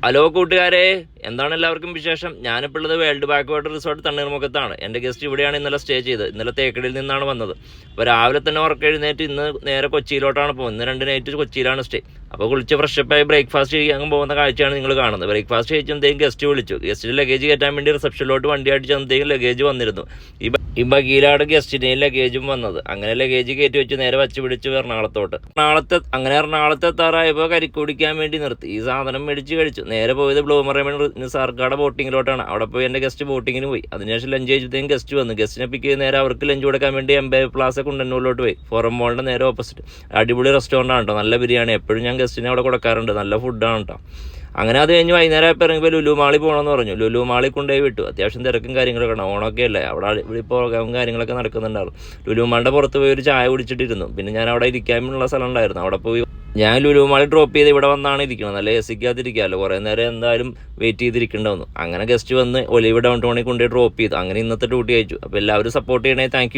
Hello കൂട്ടുകാരെ, എന്താണ് എല്ലാവർക്കും വിശേഷം? ഞാനിപ്പോൾ ഉള്ളത് വേൾഡ് ബാക്ക്വാട്ടർ റിസോർട്ട് തണ്ണീർമുഖത്താണ്. എൻ്റെ ഗസ്റ്റ് ഇവിടെയാണ് ഇന്നലെ സ്റ്റേ ചെയ്തത്. ഇന്നലെ തേക്കടിയിൽ നിന്നാണ് വന്നത്. അപ്പോൾ രാവിലെ തന്നെ ഉറക്കെഴുന്നേറ്റ് ഇന്ന് നേരെ കൊച്ചിയിലോട്ടാണ് പോകുന്നത്. ഇന്ന് 2 നൈറ്റ് കൊച്ചിയിലാണ് സ്റ്റേ. അപ്പോൾ കുളിച്ച് ഫ്രഷപ്പായി ബ്രേക്ക്ഫാസ്റ്റ് ചെയ്യാൻ പോകുന്ന കാഴ്ചയാണ് നിങ്ങൾ കാണുന്നത്. ബ്രേക്ക്ഫാസ്റ്റ് കഴിച്ചെന്തെങ്കിലും ഗസ്റ്റ് വിളിച്ചു. ഗസ്റ്റിൻ്റെ ലഗേജ് കയറ്റാൻ വേണ്ടി റിസപ്ഷനിലോട്ട് വണ്ടി അടിച്ച് എന്തെങ്കിലും ലഗേജ് വന്നിരുന്നു. ഈ ബഗീലാണ് ഗസ്റ്റിൻ്റെയും ലഗേജും വന്നത്. അങ്ങനെ ലഗേജ് കയറ്റി വെച്ച് നേരെ വച്ച് പിടിച്ചു എറണാകുളത്തോട്ട്. എറണാകുളത്ത് എത്താറായപ്പോൾ കരിക്കുടിക്കാൻ വേണ്ടി നിർത്തി. ഈ സാധനം മേടിച്ച് കഴിച്ചു. നേരെ പോയത് ബ്ലൂ മറൈൻ സർക്കാട് ബോട്ടിങ്ങിലോട്ടാണ്. അവിടെ പോയി എൻ്റെ ഗസ്റ്റ് ബോട്ടിങ്ങിന് പോയി. അതിനുശേഷം ലഞ്ച് കഴിച്ചത്തേക്കും ഗസ്റ്റ് വന്നു. ഗസ്റ്റിനെ പിക്ക് ചെയ്ത് നേരെ അവർക്ക് ലഞ്ച് കൊടുക്കാൻ വേണ്ടി എംബേ പ്ലാസ കുണ്ടന്നൂരിലോട്ട് പോയി. ഫോറം മോളിൻ്റെ നേരെ ഓപ്പോസിറ്റ് അടിപൊളി റെസ്റ്റോറൻ്റ് ആണ് കേട്ടോ. നല്ല ബിരിയാണി എപ്പോഴും ഞാൻ ഗസ്റ്റിനെ അവിടെ കൊടുക്കാറുണ്ട്. നല്ല ഫുഡാണ് കേട്ടോ. അങ്ങനെ അത് കഴിഞ്ഞ് വൈകുന്നേരം ആയപ്പോൾ ഇറങ്ങിയപ്പോൾ ലുലു മാളിൽ പോകണമെന്ന് പറഞ്ഞു. ലുലു മാളിൽ കൊണ്ടുപോയി വിട്ടു. അത്യാവശ്യം തിരക്കും കാര്യങ്ങളൊക്കെ ഉണ്ടാവും. ഓണമൊക്കെ അല്ലേ, അവിടെ ഇവിടെ പ്രോഗ്രാമും കാര്യങ്ങളൊക്കെ നടക്കുന്നുണ്ടാവും. ലുലു മാളിൻ്റെ പുറത്ത് പോയി ഒരു ചായ കുടിച്ചിട്ടിരുന്നു. പിന്നെ ഞാൻ അവിടെ ഇരിക്കാനുള്ള സ്ഥലം ഉണ്ടായിരുന്നു. അവിടെ പോയി ഞാൻ ലുലു മാളിൽ ഡ്രോപ്പ് ചെയ്ത് ഇവിടെ വന്നാണ് ഇരിക്കുന്നത്. നല്ല എസിക്കാതിരിക്കാമല്ലോ, കുറേ നേരം എന്തായാലും വെയിറ്റ് ചെയ്തിരിക്കേണ്ടി വന്നു. അങ്ങനെ ഗസ്റ്റ് വന്ന് ഒലിവ് ഡൗൺ ടൗണിൽ കൊണ്ടുപോയി ഡ്രോപ്പ് ചെയ്തു. അങ്ങനെ ഇന്നത്തെ ഡ്യൂട്ടി അയച്ചു. അപ്പോൾ എല്ലാവരും സപ്പോർട്ട് ചെയ്യണേ. Thank you.